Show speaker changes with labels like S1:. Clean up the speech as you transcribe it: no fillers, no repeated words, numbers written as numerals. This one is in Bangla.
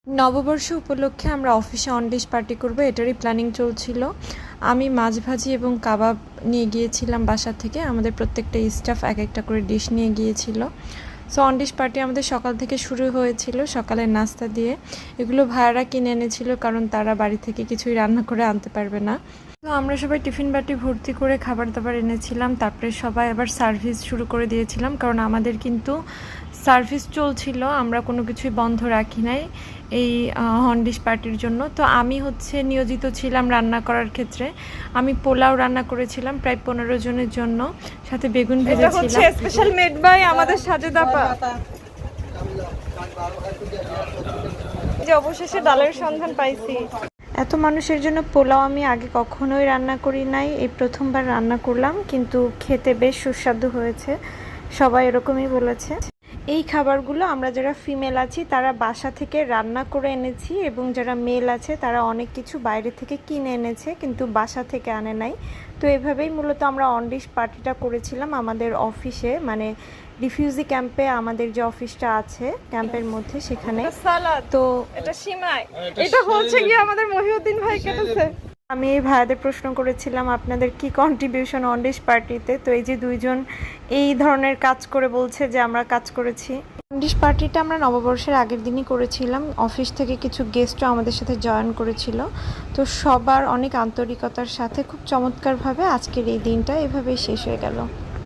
S1: নববর্ষ উপলক্ষে আমরা অফিসে অন ডিশ পার্টি করব, এটারই প্ল্যানিং চলছিল। আমি মাছ ভাজি এবং কাবাব নিয়ে গিয়েছিলাম বাসা থেকে। আমাদের প্রত্যেকটা স্টাফ এক একটা করে ডিশ নিয়ে গিয়েছিল। সো অন ডিশ পার্টি আমাদের সকাল থেকে শুরু হয়েছিল, সকালের নাস্তা দিয়ে। এগুলো ভাইয়ারা কিনে এনেছিল, কারণ তারা বাড়ি থেকে কিছুই রান্না করে আনতে পারবে না। তো আমরা সবাই টিফিন বাটি ভর্তি করে খাবার দাবার এনেছিলাম। তারপরে সবাই আবার সার্ভিস শুরু করে দিয়েছিলাম, কারণ আমাদের কিন্তু সার্ভিস চলছিল, আমরা কোনো কিছুই বন্ধ রাখি নাই এই অন ডিশ পার্টির জন্য। তো আমি নিয়োজিত ছিলাম রান্না করার ক্ষেত্রে। আমি পোলাও রান্না করেছিলাম প্রায় 15 জনের জন্য, সাথে বেগুন ভেজেছিলাম। স্পেশাল মেড বাই আমাদের সাজেদা আপা। যে অবশেষে ডালের সন্ধান পাইছি। এত মানুষের জন্য পোলাও আমি আগে কখনোই রান্না করি নাই, এই প্রথমবার রান্না করলাম, কিন্তু খেতে বেশ সুস্বাদু হয়েছে। সবাই এরকমই বলেছে। এই খাবারগুলো আমরা যারা ফিমেল আছি তারা বাসা থেকে রান্না করে এনেছি, এবং যারা মেল আছে তারা অনেক কিছু বাইরে থেকে কিনে এনেছে, কিন্তু বাসা থেকে আনে নাই। তো এভাবেই মূলত আমরা অন ডিশ পার্টিটা করেছিলাম আমাদের অফিসে, মানে রিফিউজি ক্যাম্পে আমাদের যে অফিসটা আছে ক্যাম্পের মধ্যে, সেখানে। তো এটা সিমাই, এটা হচ্ছে কি আমাদের মহিউদ্দিন ভাই কেটেছে। আমি এই ভাইয়াদের প্রশ্ন করেছিলাম আপনাদের কি কন্ট্রিবিউশন অন ডিশ পার্টিতে। তো এই যে দুইজন এই ধরনের কাজ করে বলছে যে আমরা কাজ করেছি। অন ডিশ পার্টিটা আমরা নববর্ষের আগের দিনই করেছিলাম। অফিস থেকে কিছু গেস্টও আমাদের সাথে জয়েন করেছিল। তো সবার অনেক আন্তরিকতার সাথে খুব চমৎকারভাবে আজকের এই দিনটা এভাবেই শেষ হয়ে গেল।